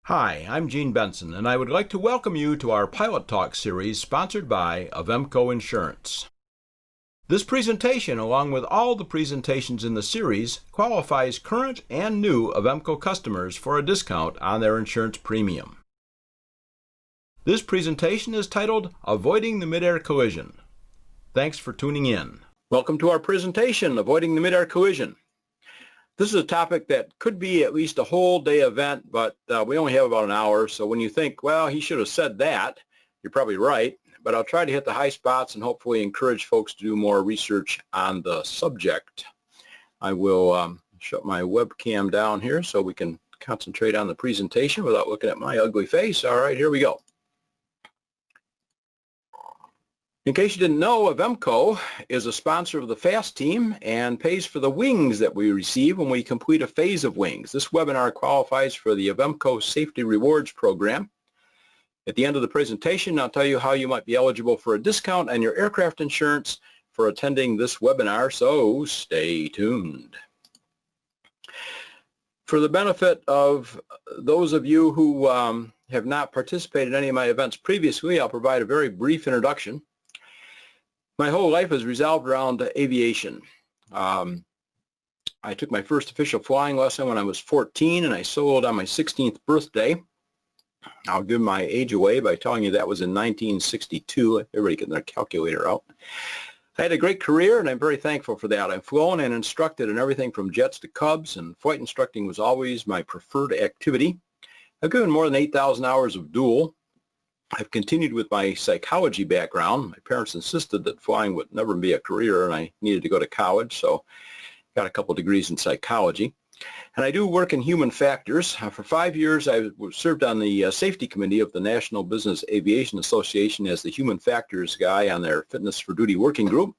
Hi, I'm Gene Benson, and I would like to welcome you to our Pilot Talk series sponsored by Avemco Insurance. This presentation, along with all the presentations in the series, qualifies current and new Avemco customers for a discount on their insurance premium. This presentation is titled Avoiding the Midair Collision. Thanks for tuning in. Welcome to our presentation, Avoiding the Midair Collision. This is a topic that could be at least a whole day event, but we only have about an hour, so when you think, well, he should have said that, you're probably right, but I'll try to hit the high spots and hopefully encourage folks to do more research on the subject. I will shut my webcam down here so we can concentrate on the presentation without looking at my ugly face. All right, here we go. In case you didn't know, Avemco is a sponsor of the FAST team and pays for the wings that we receive when we complete a phase of wings. This webinar qualifies for the Avemco Safety Rewards Program. At the end of the presentation, I'll tell you how you might be eligible for a discount on your aircraft insurance for attending this webinar, so stay tuned. For the benefit of those of you who have not participated in any of my events previously, I'll provide a very brief introduction. My whole life is revolved around aviation. I took my first official flying lesson when I was 14, and I soloed on my 16th birthday. I'll give my age away by telling you that was in 1962. Everybody get their calculator out. I had a great career, and I'm very thankful for that. I've flown and instructed in everything from jets to Cubs, and flight instructing was always my preferred activity. I've given more than 8,000 hours of dual. I've continued with my psychology background. My parents insisted that flying would never be a career, and I needed to go to college, so got a couple degrees in psychology. And I do work in human factors. For 5 years, I served on the safety committee of the National Business Aviation Association as the human factors guy on their Fitness for Duty working group.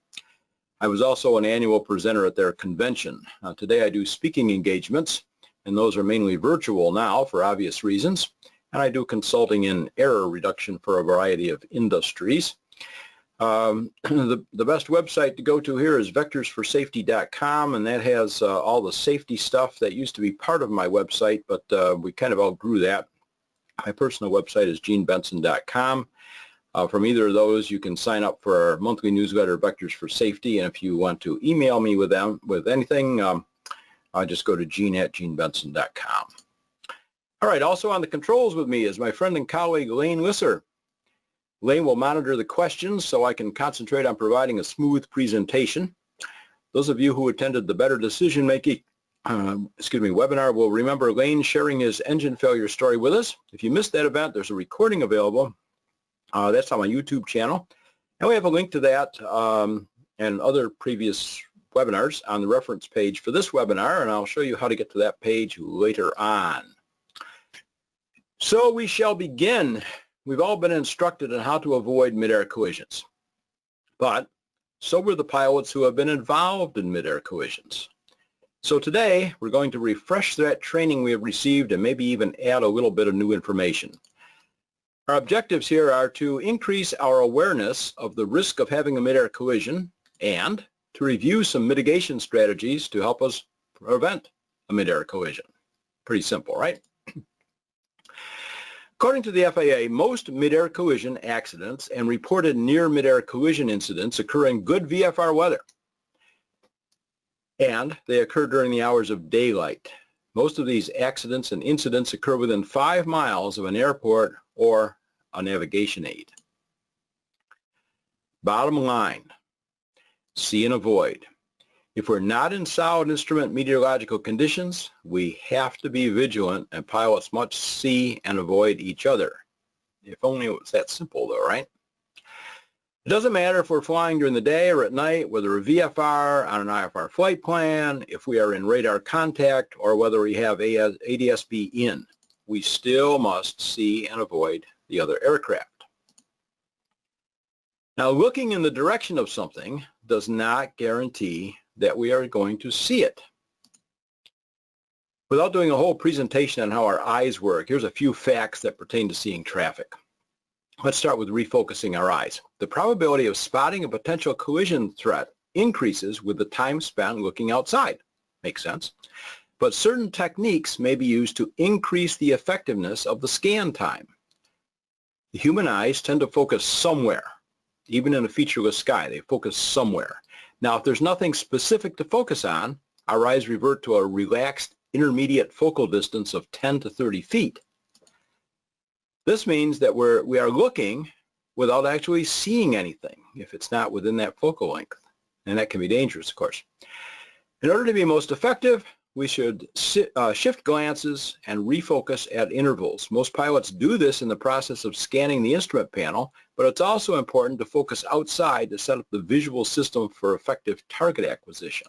I was also an annual presenter at their convention. Today, I do speaking engagements, and those are mainly virtual now for obvious reasons. And I do consulting in error reduction for a variety of industries. The best website to go to here is vectorsforsafety.com, and that has all the safety stuff that used to be part of my website, but we kind of outgrew that. My personal website is genebenson.com. From either of those, you can sign up for our monthly newsletter, Vectors for Safety, and if you want to email me with anything, just go to gene@genebenson.com. All right, also on the controls with me is my friend and colleague, Lane Lisser. Lane will monitor the questions so I can concentrate on providing a smooth presentation. Those of you who attended the Better Decision Making webinar will remember Lane sharing his engine failure story with us. If you missed that event, there's a recording available. That's on my YouTube channel. And we have a link to that and other previous webinars on the reference page for this webinar, and I'll show you how to get to that page later on. So we shall begin. We've all been instructed on how to avoid midair collisions, but so were the pilots who have been involved in midair collisions. So today we're going to refresh that training we have received and maybe even add a little bit of new information. Our objectives here are to increase our awareness of the risk of having a midair collision and to review some mitigation strategies to help us prevent a midair collision. Pretty simple, right? According to the FAA, most midair collision accidents and reported near midair collision incidents occur in good VFR weather, and they occur during the hours of daylight. Most of these accidents and incidents occur within 5 miles of an airport or a navigation aid. Bottom line, see and avoid. If we're not in solid instrument meteorological conditions, we have to be vigilant, and pilots must see and avoid each other. If only it was that simple though, right? It doesn't matter if we're flying during the day or at night, whether a VFR on an IFR flight plan, if we are in radar contact, or whether we have ADS-B in. We still must see and avoid the other aircraft. Now, looking in the direction of something does not guarantee that we are going to see it. Without doing a whole presentation on how our eyes work, here's a few facts that pertain to seeing traffic. Let's start with refocusing our eyes. The probability of spotting a potential collision threat increases with the time spent looking outside. Makes sense. but certain techniques may be used to increase the effectiveness of the scan time. The human eyes tend to focus somewhere. Even in a featureless sky, they focus somewhere. Now, if there's nothing specific to focus on, our eyes revert to a relaxed intermediate focal distance of 10 to 30 feet. This means that we are looking without actually seeing anything if it's not within that focal length. And that can be dangerous, of course. In order to be most effective, we should shift glances and refocus at intervals. Most pilots do this in the process of scanning the instrument panel, but it's also important to focus outside to set up the visual system for effective target acquisition.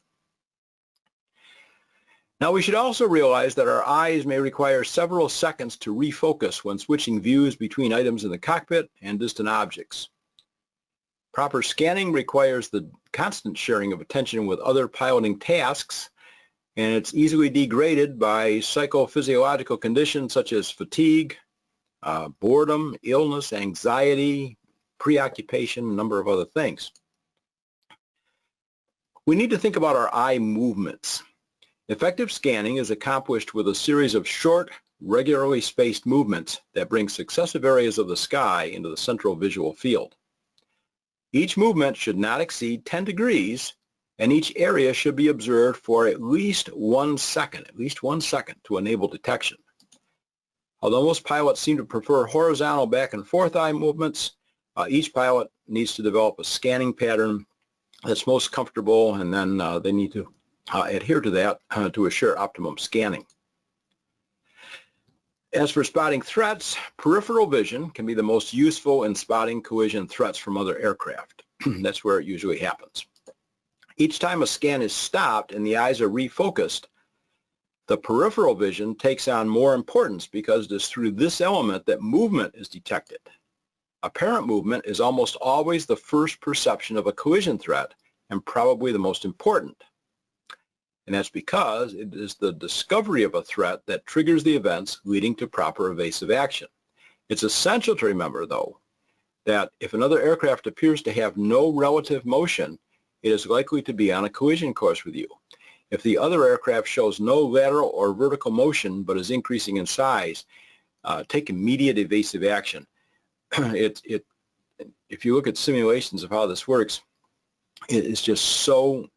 Now, we should also realize that our eyes may require several seconds to refocus when switching views between items in the cockpit and distant objects. Proper scanning requires the constant sharing of attention with other piloting tasks, and it's easily degraded by psychophysiological conditions such as fatigue, boredom, illness, anxiety, preoccupation, a number of other things. We need to think about our eye movements. Effective scanning is accomplished with a series of short, regularly spaced movements that bring successive areas of the sky into the central visual field. Each movement should not exceed 10 degrees, and each area should be observed for at least 1 second to enable detection. Although most pilots seem to prefer horizontal back and forth eye movements, each pilot needs to develop a scanning pattern that's most comfortable, and then they need to adhere to that to assure optimum scanning. As for spotting threats, peripheral vision can be the most useful in spotting collision threats from other aircraft. That's where it usually happens. Each time a scan is stopped and the eyes are refocused, the peripheral vision takes on more importance because it is through this element that movement is detected. Apparent movement is almost always the first perception of a collision threat and probably the most important. And that's because it is the discovery of a threat that triggers the events leading to proper evasive action. It's essential to remember, though, that if another aircraft appears to have no relative motion, it is likely to be on a collision course with you. If the other aircraft shows no lateral or vertical motion but is increasing in size, take immediate evasive action. If you look at simulations of how this works, it is just so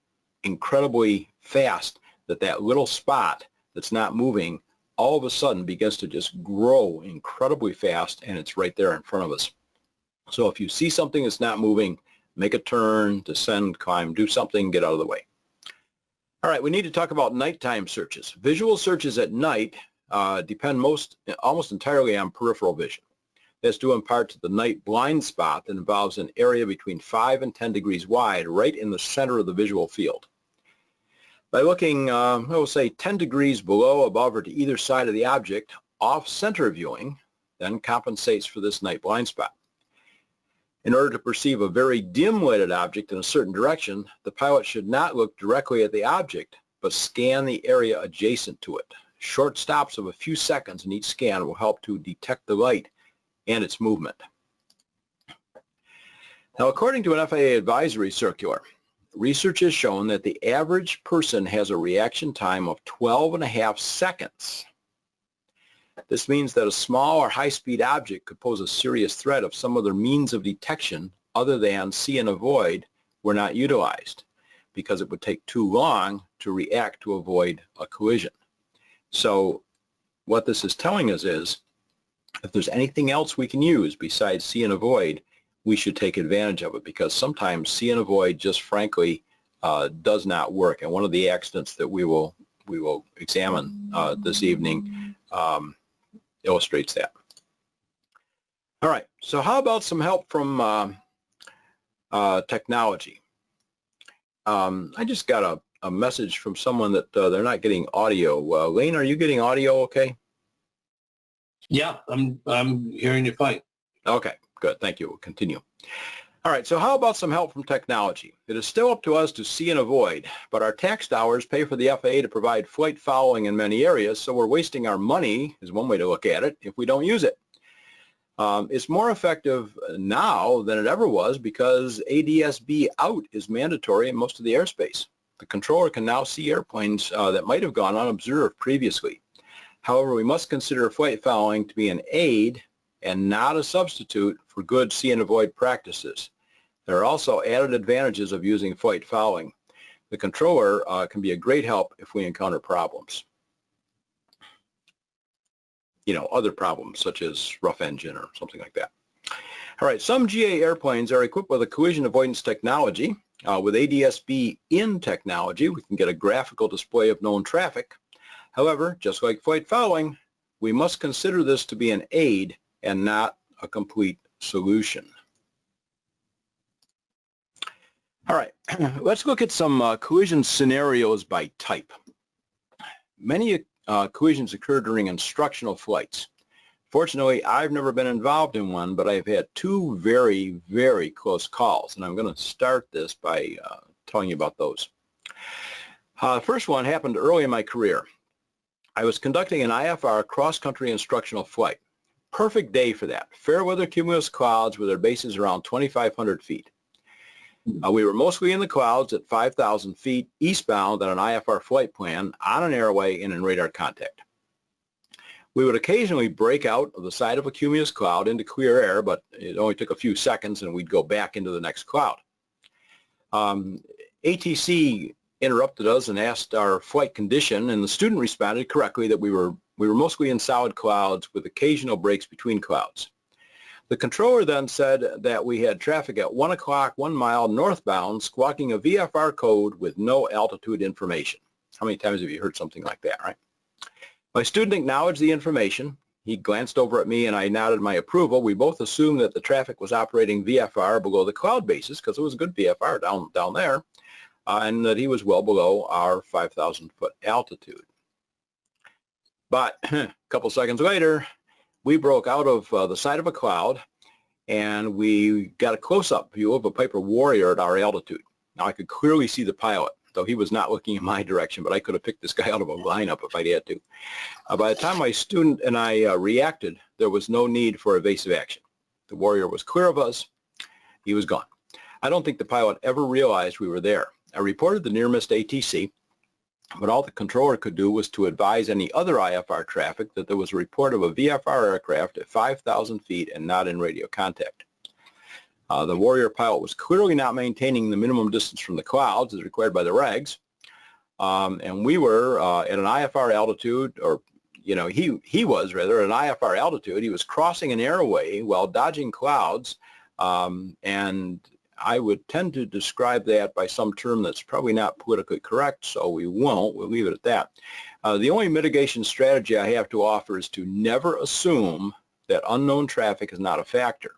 incredibly fast that little spot that's not moving all of a sudden begins to just grow incredibly fast, and it's right there in front of us. So if you see something that's not moving, make a turn, descend, climb, do something, get out of the way. All right, we need to talk about nighttime searches. Visual searches at night depend almost entirely on peripheral vision. That's due in part to the night blind spot that involves an area between 5 and 10 degrees wide right in the center of the visual field. By looking, we'll say 10 degrees below, above, or to either side of the object, off-center viewing then compensates for this night blind spot. In order to perceive a very dim-lighted object in a certain direction, the pilot should not look directly at the object, but scan the area adjacent to it. Short stops of a few seconds in each scan will help to detect the light and its movement. Now, according to an FAA advisory circular, research has shown that the average person has a reaction time of 12.5 seconds. This means that a small or high-speed object could pose a serious threat if some other means of detection other than see and avoid were not utilized, because it would take too long to react to avoid a collision. So what this is telling us is, if there's anything else we can use besides see and avoid, we should take advantage of it, because sometimes see and avoid just frankly does not work. And one of the accidents that we will examine this evening illustrates that. All right, so how about some help from technology? I just got a message from someone that they're not getting audio. Lane, are you getting audio okay? Yeah, I'm hearing you fine. Okay, good. Thank you. We'll continue. All right, so how about some help from technology? It is still up to us to see and avoid, but our tax dollars pay for the FAA to provide flight following in many areas, so we're wasting our money, is one way to look at it, if we don't use it. It's more effective now than it ever was because ADS-B out is mandatory in most of the airspace. The controller can now see airplanes that might have gone unobserved previously. However, we must consider flight following to be an aid and not a substitute for good see and avoid practices. There are also added advantages of using flight following. The controller can be a great help if we encounter problems. Other problems such as rough engine or something like that. All right, some GA airplanes are equipped with a collision avoidance technology. With ADS-B in technology, we can get a graphical display of known traffic. However, just like flight following, we must consider this to be an aid and not a complete solution. All right, let's look at some collision scenarios by type. Many collisions occur during instructional flights. Fortunately, I've never been involved in one, but I've had two very, very close calls, and I'm going to start this by telling you about those. The first one happened early in my career. I was conducting an IFR cross-country instructional flight. Perfect day for that. Fair weather cumulus clouds with their bases around 2,500 feet. We were mostly in the clouds at 5,000 feet eastbound on an IFR flight plan on an airway and in radar contact. We would occasionally break out of the side of a cumulus cloud into clear air, but it only took a few seconds and we'd go back into the next cloud. ATC interrupted us and asked our flight condition, and the student responded correctly that we were mostly in solid clouds with occasional breaks between clouds. The controller then said that we had traffic at 1 o'clock 1 mile northbound squawking a VFR code with no altitude information. How many times have you heard something like that, right? My student acknowledged the information. He glanced over at me and I nodded my approval. We both assumed that the traffic was operating VFR below the cloud bases because it was a good VFR down there, and that he was well below our 5,000 foot altitude. But a couple seconds later, we broke out of the side of a cloud and we got a close-up view of a Piper Warrior at our altitude. Now I could clearly see the pilot, though he was not looking in my direction, but I could have picked this guy out of a lineup if I had to. By the time my student and I reacted, there was no need for evasive action. The Warrior was clear of us. He was gone. I don't think the pilot ever realized we were there. I reported the near-miss to ATC, but all the controller could do was to advise any other IFR traffic that there was a report of a VFR aircraft at 5,000 feet and not in radio contact. The Warrior pilot was clearly not maintaining the minimum distance from the clouds as required by the regs, and we were at an IFR altitude, or he was rather at an IFR altitude. He was crossing an airway while dodging clouds, and I would tend to describe that by some term that's probably not politically correct, so we won't. We'll leave it at that. The only mitigation strategy I have to offer is to never assume that unknown traffic is not a factor.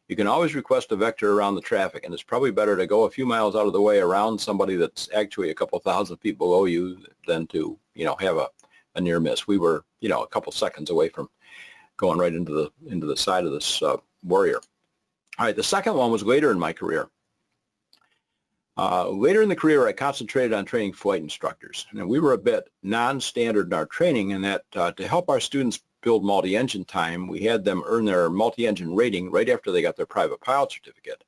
You can always request a vector around the traffic, and it's probably better to go a few miles out of the way around somebody that's actually a couple thousand feet below you than to, have a near miss. We were, a couple seconds away from going right into the side of this Warrior. All right, the second one was later in my career. Later in the career, I concentrated on training flight instructors. And we were a bit non-standard in our training in that to help our students build multi-engine time, we had them earn their multi-engine rating right after they got their private pilot certificate.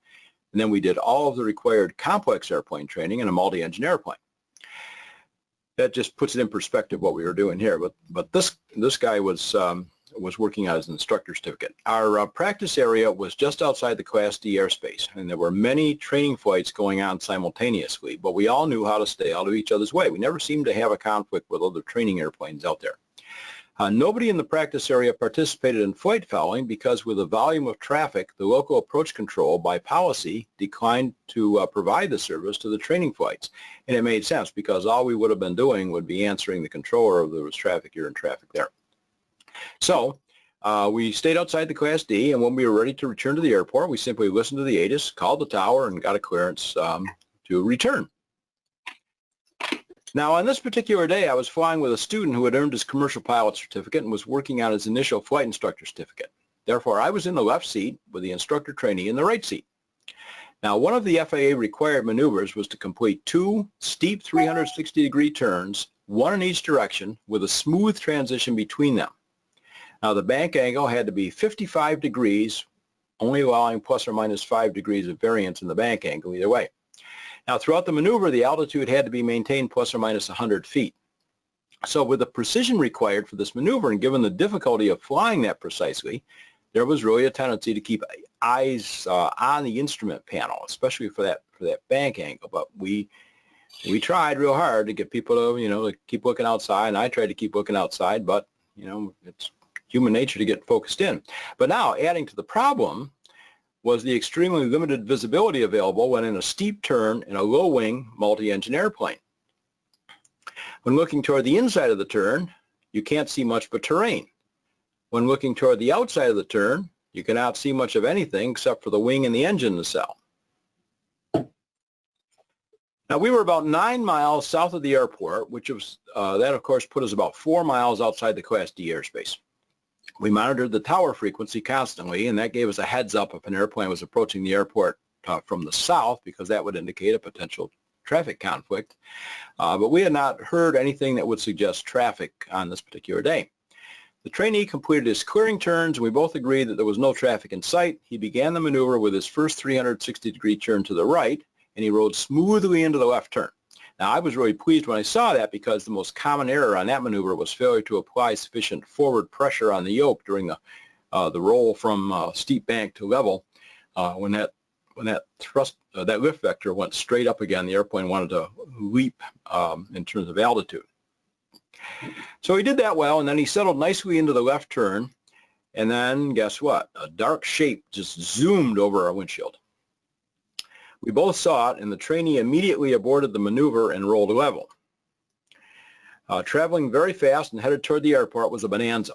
And then we did all of the required complex airplane training in a multi-engine airplane. That just puts it in perspective what we were doing here. But this guy was working on his instructor certificate. Our practice area was just outside the Class D airspace, and there were many training flights going on simultaneously, but we all knew how to stay out of each other's way. We never seemed to have a conflict with other training airplanes out there. Nobody in the practice area participated in flight following because with the volume of traffic, the local approach control by policy declined to provide the service to the training flights. And it made sense because all we would have been doing would be answering the controller if there was traffic here and traffic there. So we stayed outside the Class D, and when we were ready to return to the airport, we simply listened to the ATIS, called the tower, and got a clearance to return. Now, on this particular day, I was flying with a student who had earned his commercial pilot certificate and was working on his initial flight instructor certificate. Therefore, I was in the left seat with the instructor trainee in the right seat. Now, one of the FAA required maneuvers was to complete 2 steep 360-degree turns, one in each direction, with a smooth transition between them. Now, the bank angle had to be 55 degrees, only allowing plus or minus 5 degrees of variance in the bank angle either way. Now, throughout the maneuver, the altitude had to be maintained plus or minus 100 feet. So with the precision required for this maneuver, and given the difficulty of flying that precisely, there was really a tendency to keep eyes on the instrument panel, especially for that bank angle. But we tried real hard to get people to, to keep looking outside, and I tried to keep looking outside, but, it's human nature to get focused in. But now, adding to the problem was the extremely limited visibility available when in a steep turn in a low-wing multi-engine airplane. When looking toward the inside of the turn, you can't see much but terrain. When looking toward the outside of the turn, you cannot see much of anything except for the wing and the engine nacelle. Now, we were about 9 miles south of the airport, which was, that of course put us about 4 miles outside the Class D airspace. We monitored the tower frequency constantly, and that gave us a heads up if an airplane was approaching the airport from the south, because that would indicate a potential traffic conflict. But we had not heard anything that would suggest traffic on this particular day. The trainee completed his clearing turns, and we both agreed that there was no traffic in sight. He began the maneuver with his first 360-degree turn to the right, and he rode smoothly into the left turn. Now, I was really pleased when I saw that, because the most common error on that maneuver was failure to apply sufficient forward pressure on the yoke during the roll from steep bank to level. When that lift vector went straight up again, the airplane wanted to leap in terms of altitude. So he did that well, and then he settled nicely into the left turn, and then guess what? A dark shape just zoomed over our windshield. We both saw it, and the trainee immediately aborted the maneuver and rolled level. Traveling very fast and headed toward the airport was a Bonanza.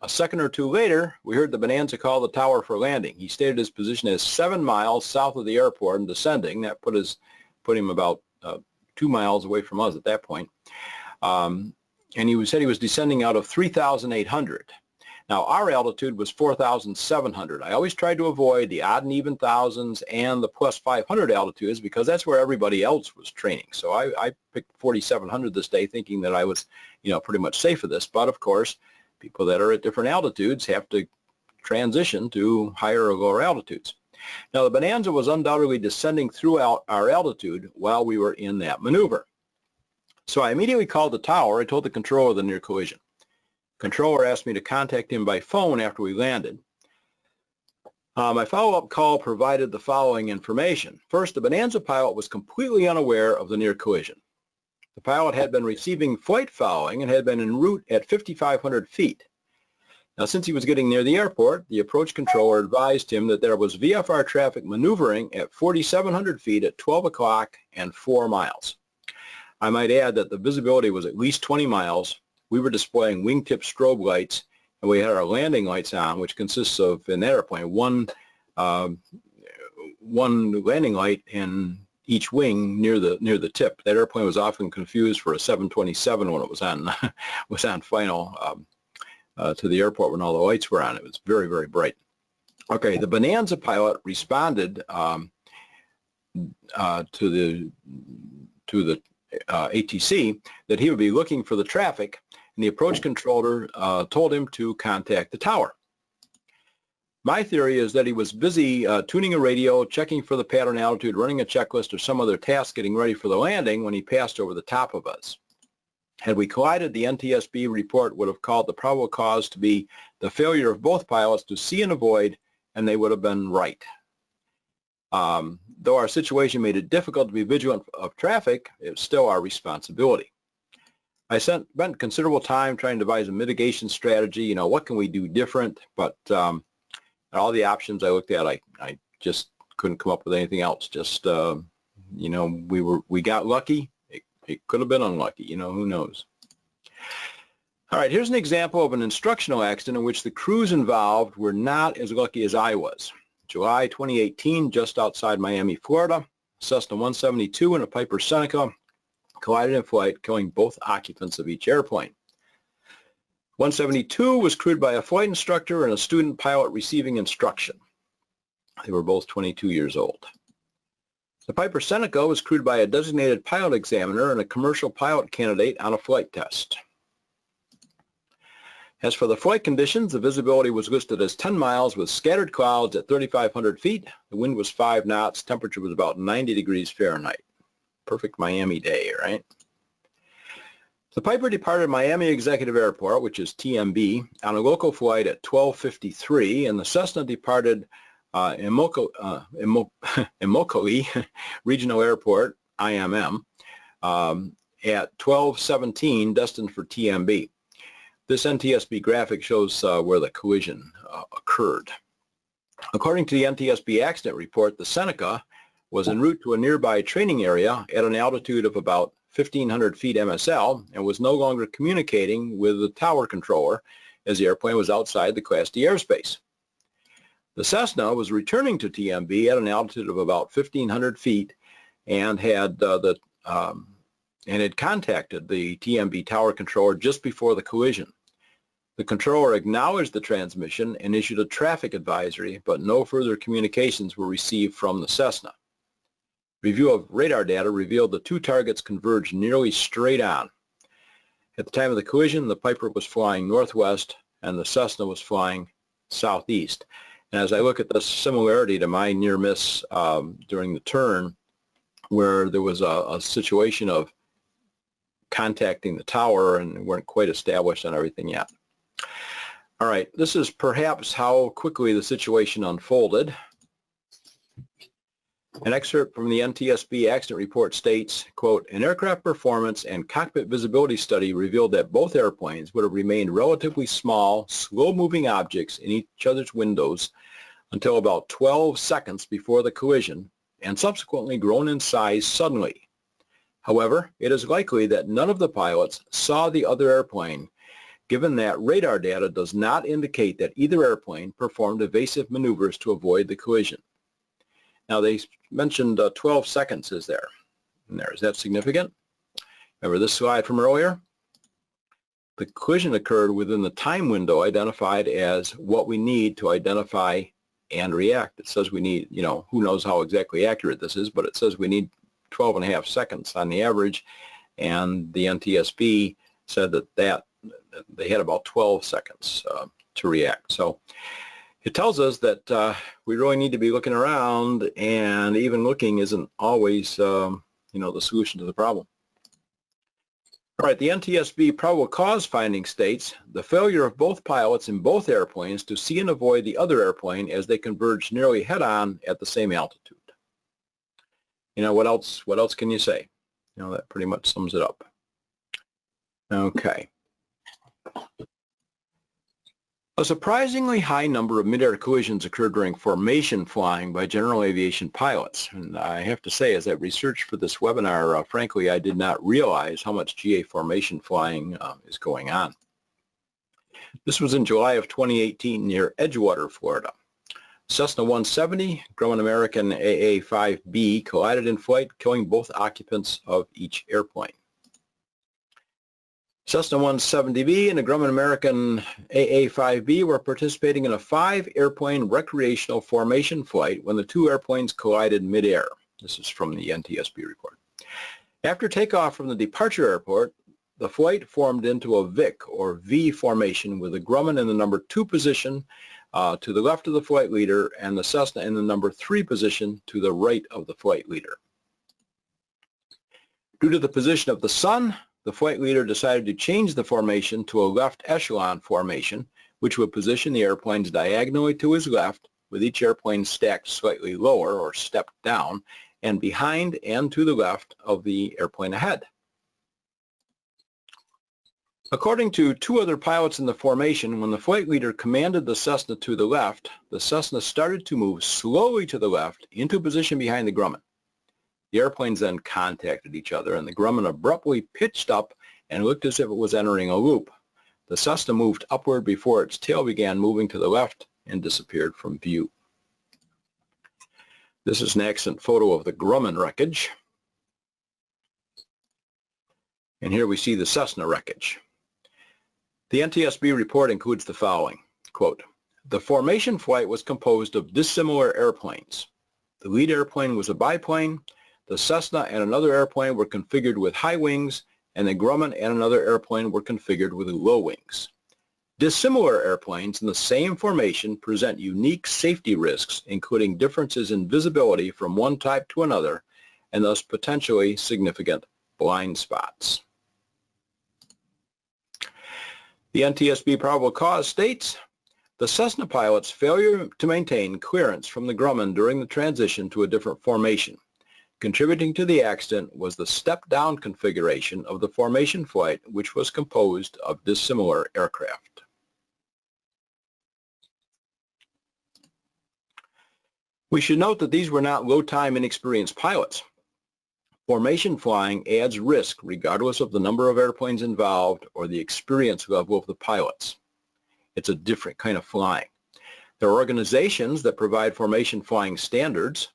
A second or two later, we heard the Bonanza call the tower for landing. He stated his position as 7 miles south of the airport and descending. That put him about 2 miles away from us at that point. And he said he was descending out of 3,800. Now, our altitude was 4,700. I always tried to avoid the odd and even thousands and the plus 500 altitudes, because that's where everybody else was training. So I picked 4,700 this day, thinking that I was, pretty much safe for this. But of course, people that are at different altitudes have to transition to higher or lower altitudes. Now, the Bonanza was undoubtedly descending throughout our altitude while we were in that maneuver. So I immediately called the tower. I told the controller of the near collision. Controller asked me to contact him by phone after we landed. My follow-up call provided the following information. First, the Bonanza pilot was completely unaware of the near collision. The pilot had been receiving flight following and had been en route at 5,500 feet. Now, since he was getting near the airport, the approach controller advised him that there was VFR traffic maneuvering at 4,700 feet at 12 o'clock and 4 miles. I might add that the visibility was at least 20 miles. We were displaying wingtip strobe lights, and we had our landing lights on, which consists of, in that airplane, one landing light in each wing near the tip. That airplane was often confused for a 727 when it was on final to the airport when all the lights were on. It was very, very bright. Okay, the Bonanza pilot responded to the ATC that he would be looking for the traffic, and the approach controller told him to contact the tower. My theory is that he was busy tuning a radio, checking for the pattern altitude, running a checklist, or some other task getting ready for the landing when he passed over the top of us. Had we collided, the NTSB report would have called the probable cause to be the failure of both pilots to see and avoid, and they would have been right. Though our situation made it difficult to be vigilant of traffic, it's still our responsibility. I spent considerable time trying to devise a mitigation strategy. What can we do different? But all the options I looked at, I just couldn't come up with anything else. Just, we got lucky. It could have been unlucky. Who knows? All right, here's an example of an instructional accident in which the crews involved were not as lucky as I was. July 2018, just outside Miami, Florida, Cessna 172 and a Piper Seneca collided in flight, killing both occupants of each airplane. 172 was crewed by a flight instructor and a student pilot receiving instruction. They were both 22 years old. The Piper Seneca was crewed by a designated pilot examiner and a commercial pilot candidate on a flight test. As for the flight conditions, the visibility was listed as 10 miles with scattered clouds at 3,500 feet. The wind was 5 knots. Temperature was about 90 degrees Fahrenheit. perfect Miami day, right? The Piper departed Miami Executive Airport, which is TMB, on a local flight at 12:53, and the Cessna departed Immokalee Regional Airport, IMM, at 12:17, destined for TMB. This NTSB graphic shows where the collision occurred. According to the NTSB accident report, the Seneca was en route to a nearby training area at an altitude of about 1,500 feet MSL and was no longer communicating with the tower controller as the airplane was outside the Class D airspace. The Cessna was returning to TMB at an altitude of about 1,500 feet and had contacted the TMB tower controller just before the collision. The controller acknowledged the transmission and issued a traffic advisory, but no further communications were received from the Cessna. Review of radar data revealed the two targets converged nearly straight on. At the time of the collision, the Piper was flying northwest and the Cessna was flying southeast. And as I look at this similarity to my near miss during the turn, where there was a situation of contacting the tower and weren't quite established on everything yet. All right, this is perhaps how quickly the situation unfolded. An excerpt from the NTSB accident report states, quote, an aircraft performance and cockpit visibility study revealed that both airplanes would have remained relatively small, slow-moving objects in each other's windows until about 12 seconds before the collision and subsequently grown in size suddenly. However, it is likely that none of the pilots saw the other airplane, given that radar data does not indicate that either airplane performed evasive maneuvers to avoid the collision. Now, they mentioned 12 seconds is there. And there. Is that significant? Remember this slide from earlier? The collision occurred within the time window identified as what we need to identify and react. It says we need, who knows how exactly accurate this is, but it says we need 12 and a half seconds on the average, and the NTSB said that they had about 12 seconds to react. So it tells us that we really need to be looking around, and even looking isn't always, the solution to the problem. All right, the NTSB probable cause finding states the failure of both pilots in both airplanes to see and avoid the other airplane as they converged nearly head-on at the same altitude. What else can you say? That pretty much sums it up. Okay. A surprisingly high number of midair collisions occurred during formation flying by general aviation pilots. And I have to say, as I researched for this webinar, frankly, I did not realize how much GA formation flying is going on. This was in July of 2018 near Edgewater, Florida. Cessna 170, Grumman American AA-5B collided in flight, killing both occupants of each airplane. Cessna 170B and the Grumman American AA-5B were participating in a 5-airplane recreational formation flight when the two airplanes collided midair. This is from the NTSB report. After takeoff from the departure airport, the flight formed into a VIC or V formation with the Grumman in the number 2 position to the left of the flight leader and the Cessna in the number 3 position to the right of the flight leader. Due to the position of the sun, the flight leader decided to change the formation to a left echelon formation, which would position the airplanes diagonally to his left, with each airplane stacked slightly lower or stepped down, and behind and to the left of the airplane ahead. According to 2 other pilots in the formation, when the flight leader commanded the Cessna to the left, the Cessna started to move slowly to the left into position behind the Grumman. The airplanes then contacted each other, and the Grumman abruptly pitched up and looked as if it was entering a loop. The Cessna moved upward before its tail began moving to the left and disappeared from view. This is an accident photo of the Grumman wreckage. And here we see the Cessna wreckage. The NTSB report includes the following, quote, the formation flight was composed of dissimilar airplanes. The lead airplane was a biplane. The Cessna and another airplane were configured with high wings, and the Grumman and another airplane were configured with low wings. Dissimilar airplanes in the same formation present unique safety risks, including differences in visibility from one type to another, and thus potentially significant blind spots. The NTSB probable cause states, the Cessna pilot's failure to maintain clearance from the Grumman during the transition to a different formation. Contributing to the accident was the step-down configuration of the formation flight, which was composed of dissimilar aircraft. We should note that these were not low-time inexperienced pilots. Formation flying adds risk regardless of the number of airplanes involved or the experience level of the pilots. It's a different kind of flying. There are organizations that provide formation flying standards.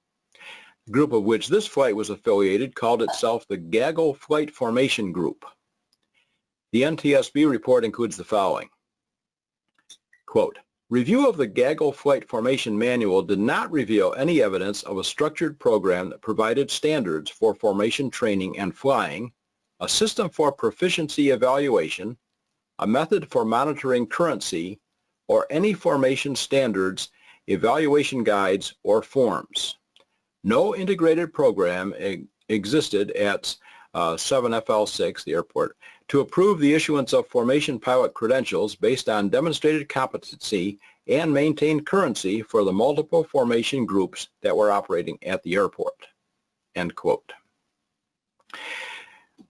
The group of which this flight was affiliated called itself the Gaggle Flight Formation Group. The NTSB report includes the following. Quote, review of the Gaggle Flight Formation Manual did not reveal any evidence of a structured program that provided standards for formation training and flying, a system for proficiency evaluation, a method for monitoring currency, or any formation standards, evaluation guides, or forms. No integrated program existed at 7FL6, the airport, to approve the issuance of formation pilot credentials based on demonstrated competency and maintain currency for the multiple formation groups that were operating at the airport. End quote.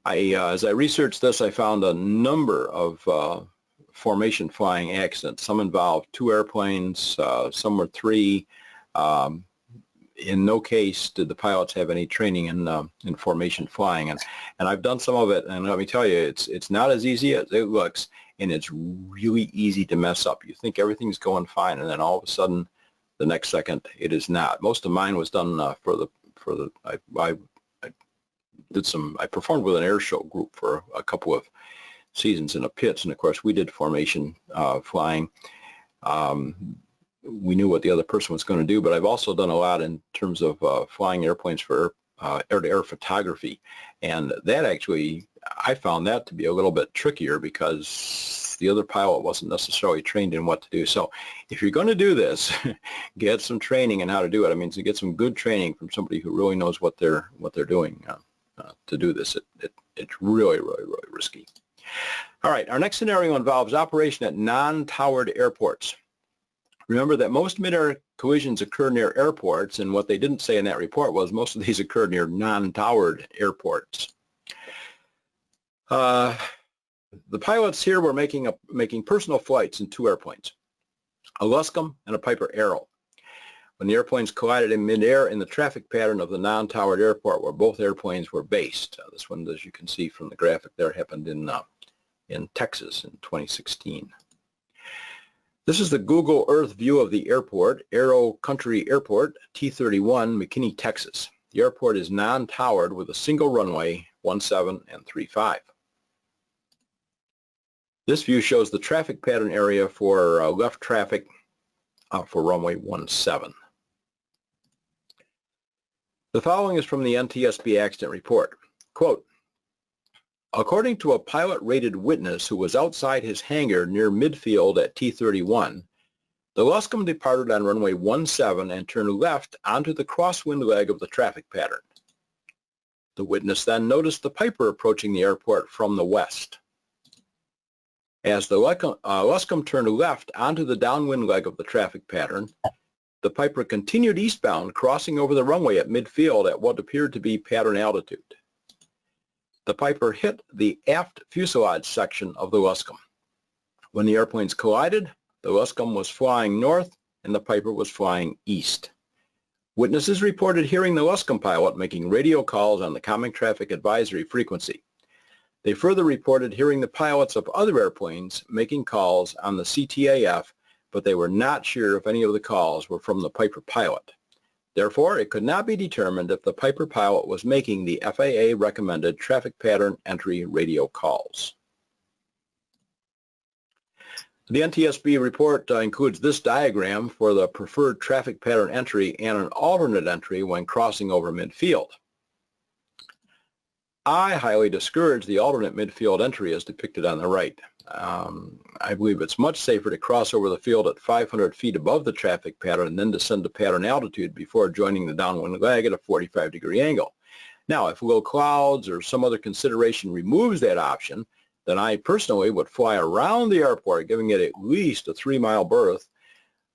As I researched this, I found a number of formation flying accidents. Some involved 2 airplanes, some were 3. In no case did the pilots have any training in formation flying, and I've done some of it, and let me tell you, it's not as easy as it looks, and it's really easy to mess up. You think everything's going fine, and then all of a sudden, the next second, it is not. Most of mine was done I performed with an air show group for a couple of seasons in the pits, and of course we did formation flying. We knew what the other person was going to do, but I've also done a lot in terms of flying airplanes for air-to-air photography, and that actually, I found that to be a little bit trickier because the other pilot wasn't necessarily trained in what to do. So if you're going to do this, get some training in how to do it. I mean, to get some good training from somebody who really knows what they're doing to do this. It's really, really, really risky. All right, our next scenario involves operation at non-towered airports. Remember that most midair collisions occur near airports, and what they didn't say in that report was most of these occur near non-towered airports. The pilots here were making personal flights in 2 airplanes, a Luscombe and a Piper Arrow. When the airplanes collided in midair in the traffic pattern of the non-towered airport where both airplanes were based. This one, as you can see from the graphic there, happened in Texas in 2016. This is the Google Earth view of the airport, Arrow Country Airport, T31, McKinney, Texas. The airport is non-towered with a single runway, 17 and 35. This view shows the traffic pattern area for left traffic for runway 17. The following is from the NTSB accident report. Quote, according to a pilot-rated witness who was outside his hangar near midfield at T31, the Luscombe departed on runway 17 and turned left onto the crosswind leg of the traffic pattern. The witness then noticed the Piper approaching the airport from the west. As the Luscombe turned left onto the downwind leg of the traffic pattern, the Piper continued eastbound, crossing over the runway at midfield at what appeared to be pattern altitude. The Piper hit the aft fuselage section of the Luscombe. When the airplanes collided, the Luscombe was flying north and the Piper was flying east. Witnesses reported hearing the Luscombe pilot making radio calls on the Common Traffic Advisory frequency. They further reported hearing the pilots of other airplanes making calls on the CTAF, but they were not sure if any of the calls were from the Piper pilot. Therefore, it could not be determined if the Piper pilot was making the FAA-recommended traffic pattern entry radio calls. The NTSB report includes this diagram for the preferred traffic pattern entry and an alternate entry when crossing over midfield. I highly discourage the alternate midfield entry as depicted on the right. I believe it's much safer to cross over the field at 500 feet above the traffic pattern and then descend to pattern altitude before joining the downwind leg at a 45-degree angle. Now, if low clouds or some other consideration removes that option, then I personally would fly around the airport, giving it at least a 3-mile berth,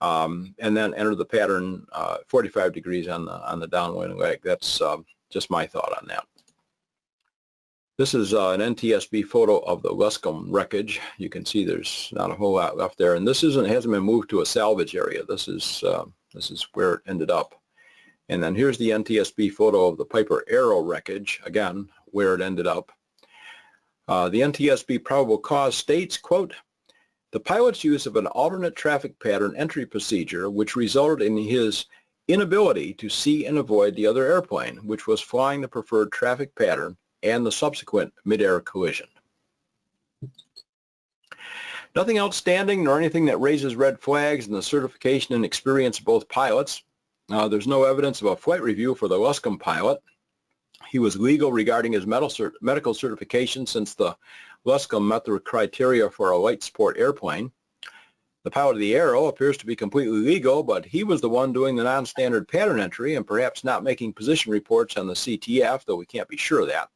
and then enter the pattern 45 degrees on the downwind leg. That's just my thought on that. This is an NTSB photo of the Luscombe wreckage. You can see there's not a whole lot left there, and this hasn't been moved to a salvage area. This is where it ended up. And then here's the NTSB photo of the Piper Arrow wreckage, again, where it ended up. The NTSB probable cause states, quote, "The pilot's use of an alternate traffic pattern entry procedure which resulted in his inability to see and avoid the other airplane, which was flying the preferred traffic pattern, and the subsequent midair collision." Nothing outstanding nor anything that raises red flags in the certification and experience of both pilots. There's no evidence of a flight review for the Luscombe pilot. He was legal regarding his medical certification since the Luscombe met the criteria for a light sport airplane. The pilot of the Arrow appears to be completely legal, but he was the one doing the non-standard pattern entry and perhaps not making position reports on the CTF, though we can't be sure of that.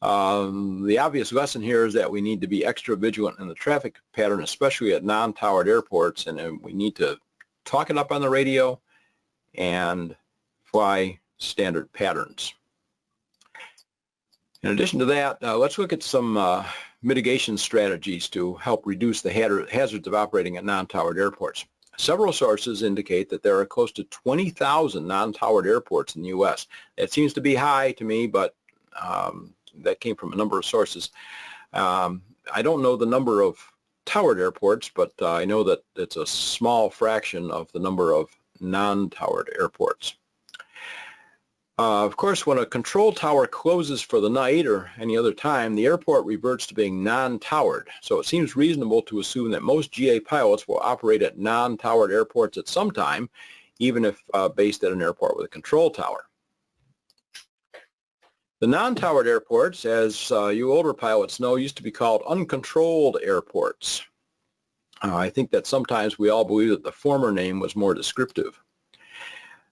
The obvious lesson here is that we need to be extra vigilant in the traffic pattern, especially at non-towered airports, and we need to talk it up on the radio and fly standard patterns. In addition to that, let's look at some mitigation strategies to help reduce the hazards of operating at non-towered airports. Several sources indicate that there are close to 20,000 non-towered airports in the U.S. That seems to be high to me, but that came from a number of sources. I don't know the number of towered airports, but I know that it's a small fraction of the number of non-towered airports. Of course, when a control tower closes for the night or any other time, the airport reverts to being non-towered. So it seems reasonable to assume that most GA pilots will operate at non-towered airports at some time, even if based at an airport with a control tower. The non-towered airports, as you older pilots know, used to be called uncontrolled airports. I think that sometimes we all believe that the former name was more descriptive.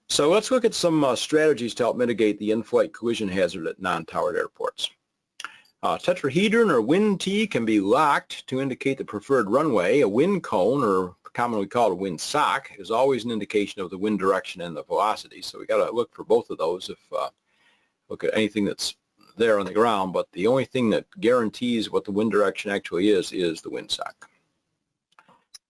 So let's look at some strategies to help mitigate the in-flight collision hazard at non-towered airports. Tetrahedron or wind T can be locked to indicate the preferred runway. A wind cone, or commonly called a wind sock, is always an indication of the wind direction and the velocity. So we got to look for both of those if look at anything that's there on the ground, but the only thing that guarantees what the wind direction actually is the wind sock.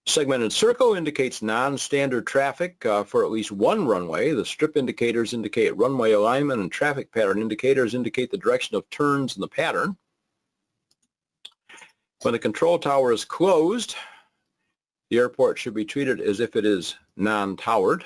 Segmented circle indicates non-standard traffic for at least one runway. The strip indicators indicate runway alignment, and traffic pattern indicators indicate the direction of turns in the pattern. When the control tower is closed, the airport should be treated as if it is non-towered.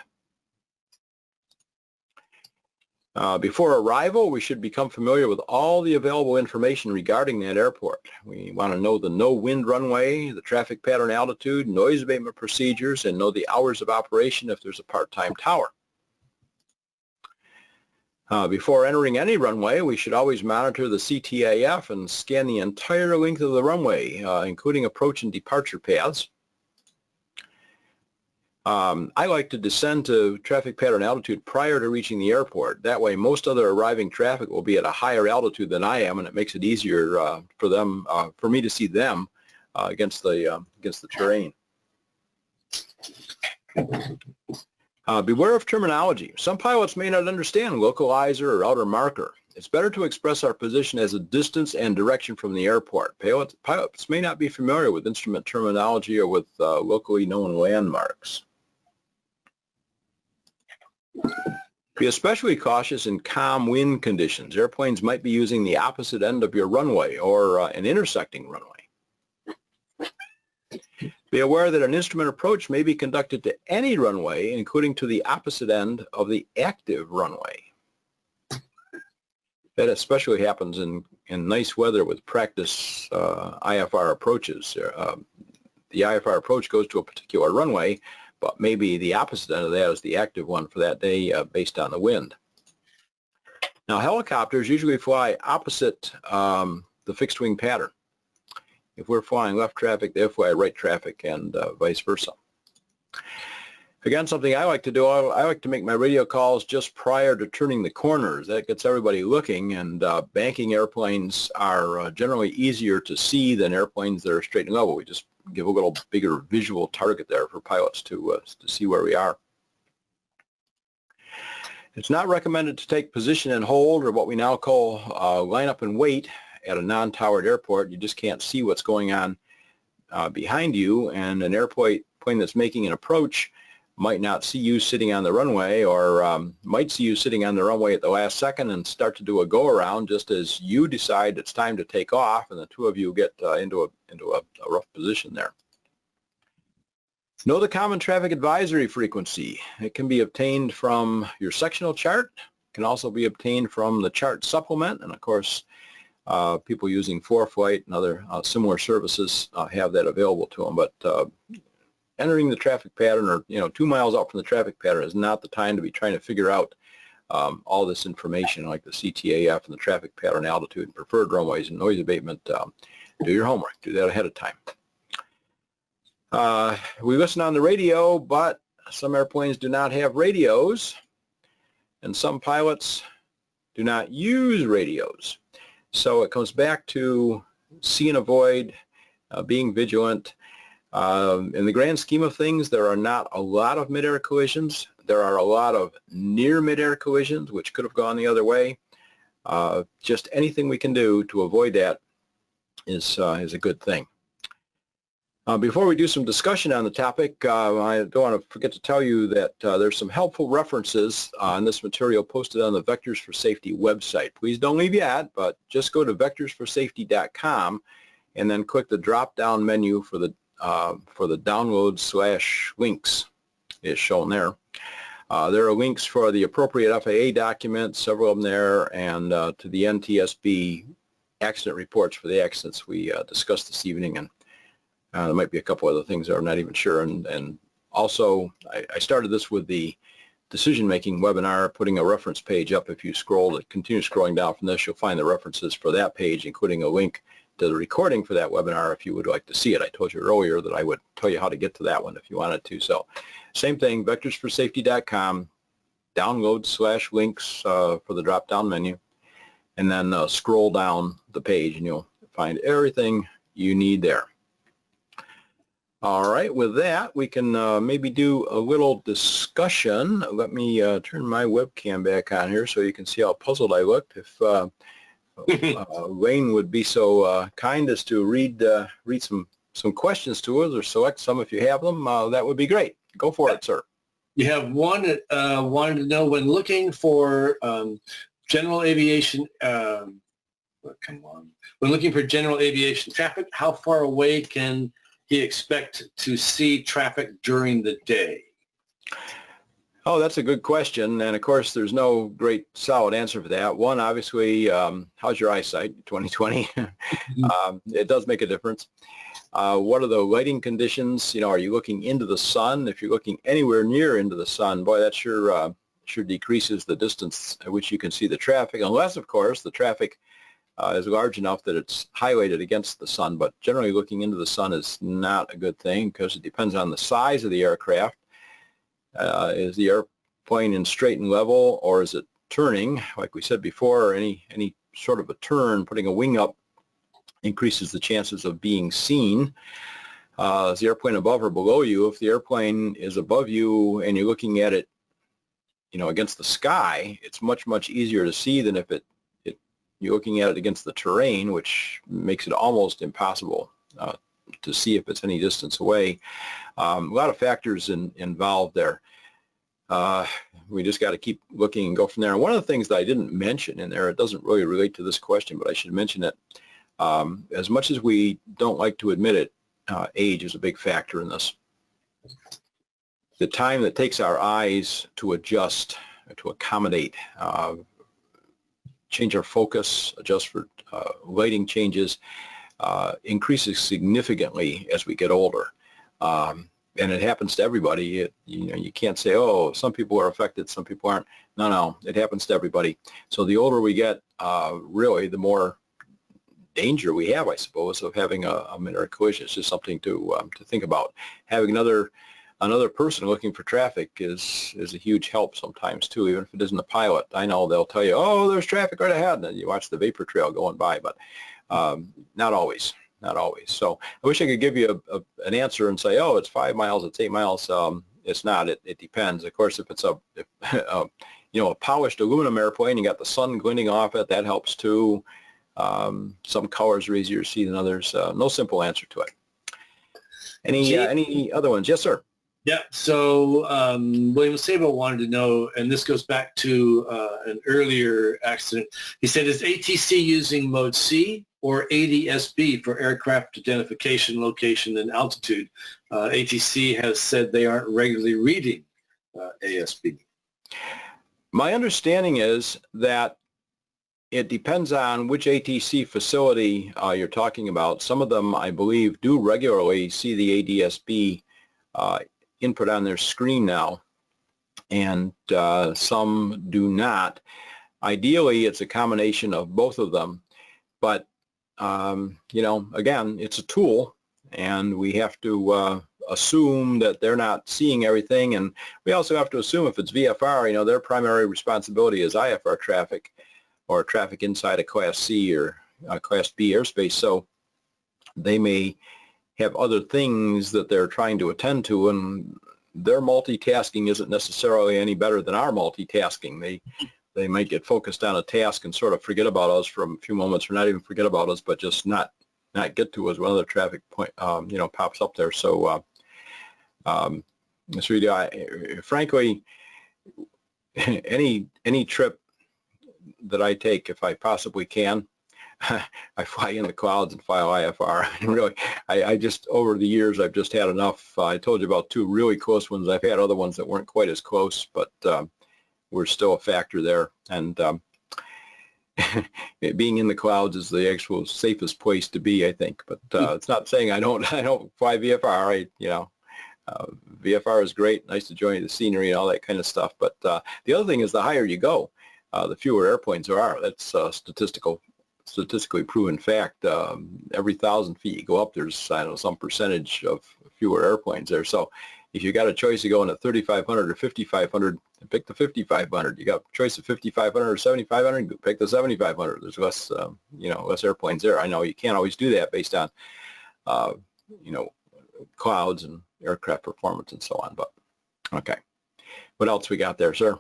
Before arrival, we should become familiar with all the available information regarding that airport. We want to know the no wind runway, the traffic pattern altitude, noise abatement procedures, and know the hours of operation if there's a part-time tower. Before entering any runway, we should always monitor the CTAF and scan the entire length of the runway, including approach and departure paths. I like to descend to traffic pattern altitude prior to reaching the airport. That way, most other arriving traffic will be at a higher altitude than I am, and it makes it easier for me to see them against the terrain. Beware of terminology. Some pilots may not understand localizer or outer marker. It's better to express our position as a distance and direction from the airport. Pilots may not be familiar with instrument terminology or with locally known landmarks. Be especially cautious in calm wind conditions. Airplanes might be using the opposite end of your runway or an intersecting runway. Be aware that an instrument approach may be conducted to any runway, including to the opposite end of the active runway. That especially happens in nice weather with practice IFR approaches. The IFR approach goes to a particular runway, but maybe the opposite end of that is the active one for that day based on the wind. Now, helicopters usually fly opposite the fixed wing pattern. If we're flying left traffic, they fly right traffic, and vice versa. Again, something I like to do, I like to make my radio calls just prior to turning the corners. That gets everybody looking, and banking airplanes are generally easier to see than airplanes that are straight and level. We just give a little bigger visual target there for pilots to see where we are. It's not recommended to take position and hold, or what we now call line up and wait at a non-towered airport. You just can't see what's going on behind you, and an airplane that's making an approach might not see you sitting on the runway, or might see you sitting on the runway at the last second and start to do a go-around just as you decide it's time to take off, and the two of you get into a rough position there. Know the common traffic advisory frequency. It can be obtained from your sectional chart. It can also be obtained from the chart supplement, and of course people using ForeFlight and other similar services have that available to them. But entering the traffic pattern, or 2 miles out from the traffic pattern, is not the time to be trying to figure out all this information like the CTAF and the traffic pattern, altitude, and preferred runways and noise abatement. Do your homework. Do that ahead of time. We listen on the radio, but some airplanes do not have radios, and some pilots do not use radios. So it comes back to see and avoid, being vigilant. In the grand scheme of things, there are not a lot of midair collisions. There are a lot of near midair collisions, which could have gone the other way. Just anything we can do to avoid that is a good thing. Before we do some discussion on the topic, I don't want to forget to tell you that there's some helpful references on this material posted on the Vectors for Safety website. Please don't leave yet, but just go to vectorsforsafety.com and then click the drop-down menu for the download/links is shown there. There are links for the appropriate FAA documents, several of them there, and to the NTSB accident reports for the accidents we discussed this evening, and there might be a couple other things that I'm not even sure. And also, I started this with the decision-making webinar, putting a reference page up. If you continue scrolling down from this, you'll find the references for that page, including a link to the recording for that webinar if you would like to see it. I told you earlier that I would tell you how to get to that one if you wanted to. So same thing, vectorsforsafety.com, download/links for the drop-down menu, and then scroll down the page and you'll find everything you need there. All right, with that, we can maybe do a little discussion. Let me turn my webcam back on here so you can see how puzzled I looked. If Wayne would be so kind as to read some questions to us, or select some if you have them, that would be great. Go for it, sir. You have one that wanted to know, when looking for general aviation, when looking for general aviation traffic, how far away can he expect to see traffic during the day? Oh, that's a good question, and of course there's no great solid answer for that. One, obviously, how's your eyesight, 2020? It does make a difference. What are the lighting conditions? Are you looking into the sun? If you're looking anywhere near into the sun, boy, that sure decreases the distance at which you can see the traffic, unless, of course, the traffic is large enough that it's highlighted against the sun. But generally looking into the sun is not a good thing because it depends on the size of the aircraft. Is the airplane in straight and level, or is it turning? Like we said before, any sort of a turn, putting a wing up increases the chances of being seen. Is the airplane above or below you? If the airplane is above you and you're looking at it, against the sky, it's much easier to see than if you're looking at it against the terrain, which makes it almost impossible to see if it's any distance away. A lot of factors involved there. We just got to keep looking and go from there. And one of the things that I didn't mention in there, it doesn't really relate to this question, but I should mention it. As much as we don't like to admit it, age is a big factor in this. The time that takes our eyes to adjust, to accommodate, change our focus, adjust for lighting changes, increases significantly as we get older. And it happens to everybody. You can't say, oh, some people are affected, some people aren't. No, it happens to everybody. So the older we get, really, the more danger we have, I suppose, of having a midair collision. It's just something to think about. Having another another person looking for traffic is a huge help sometimes too, even if it isn't a pilot. I know they'll tell you, oh, there's traffic right ahead, and then you watch the vapor trail going by, but not always. Not always. So I wish I could give you an answer and say, oh, it's 5 miles, it's 8 miles. It's not. It depends. Of course, if it's a polished aluminum airplane, you got the sun glinting off it, that helps too. Some colors are easier to see than others. No simple answer to it. Any other ones? Yes, sir. Yeah, so William Sabo wanted to know, and this goes back to an earlier accident. He said, is ATC using mode C or ADSB for aircraft identification, location, and altitude? ATC has said they aren't regularly reading ASB. My understanding is that it depends on which ATC facility you're talking about. Some of them, I believe, do regularly see the ADSB input on their screen now, and some do not. Ideally, it's a combination of both of them, but again, it's a tool, and we have to assume that they're not seeing everything, and we also have to assume if it's VFR, their primary responsibility is IFR traffic or traffic inside a Class C or Class B airspace, so they may have other things that they're trying to attend to, and their multitasking isn't necessarily any better than our multitasking. They might get focused on a task and sort of forget about us for a few moments, or not even forget about us, but just not get to us when other traffic point pops up there. So frankly, any trip that I take, if I possibly can, I fly in the clouds and file IFR. And really, I just, over the years, I've just had enough. I told you about 2 really close ones. I've had other ones that weren't quite as close, but were still a factor there. And being in the clouds is the actual safest place to be, I think. But it's not saying I don't fly VFR. VFR is great, nice to enjoy the scenery and all that kind of stuff. But the other thing is, the higher you go, the fewer airplanes there are. That's statistically proven fact. Every 1,000 feet you go up, there's some percentage of fewer airplanes there. So if you got a choice of going to 3,500 or 5,500, pick the 5,500. You got a choice of 5,500 or 7,500, pick the 7,500. There's less less airplanes there. I know you can't always do that based on clouds and aircraft performance and so on. But okay, what else we got there, sir?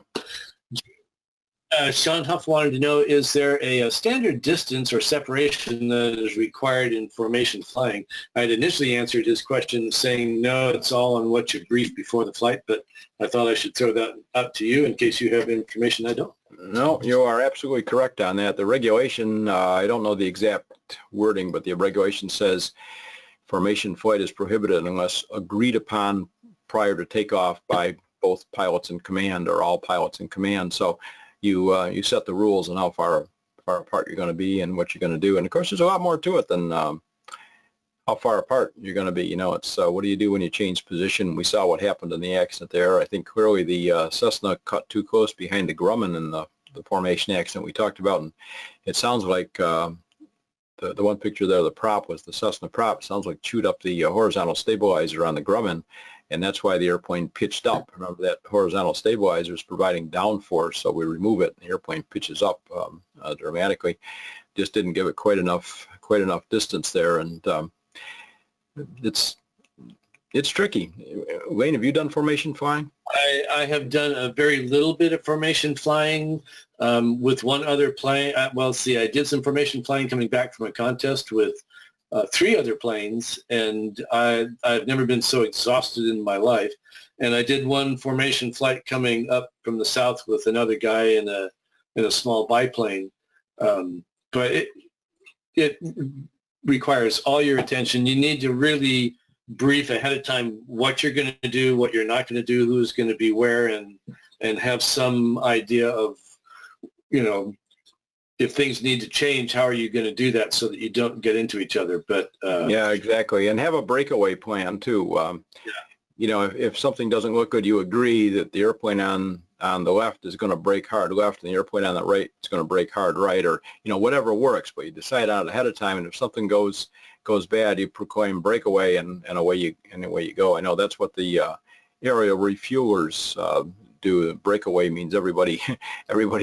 Sean Huff wanted to know, is there a standard distance or separation that is required in formation flying? I had initially answered his question saying, no, it's all on what you briefed before the flight, but I thought I should throw that out to you in case you have information I don't. No, you are absolutely correct on that. The regulation, I don't know the exact wording, but the regulation says formation flight is prohibited unless agreed upon prior to takeoff by both pilots in command or all pilots in command. So you set the rules on how far apart you're going to be and what you're going to do. And of course, there's a lot more to it than how far apart you're going to be. It's what do you do when you change position? We saw what happened in the accident there. I think clearly the Cessna cut too close behind the Grumman in the formation accident we talked about. And it sounds like the one picture there, the prop was the Cessna prop. It sounds like chewed up the horizontal stabilizer on the Grumman. And that's why the airplane pitched up. Remember, that horizontal stabilizer is providing downforce, so we remove it, and the airplane pitches up dramatically. Just didn't give it quite enough distance there, and it's tricky. Wayne, have you done formation flying? I have done a very little bit of formation flying with one other plane. I did some formation flying coming back from a contest with 3 other planes, and I've never been so exhausted in my life. And I did one formation flight coming up from the south with another guy in a small biplane. But it requires all your attention. You need to really brief ahead of time what you're going to do, what you're not going to do, who's going to be where, and have some idea of, if things need to change, how are you going to do that so that you don't get into each other? But yeah, exactly. And have a breakaway plan too. If something doesn't look good, you agree that the airplane on the left is going to brake hard left and the airplane on the right is going to brake hard right, or whatever works. But you decide on it ahead of time, and if something goes bad, you proclaim breakaway, and away you go. I know that's what the aerial refuelers do. Breakaway means everybody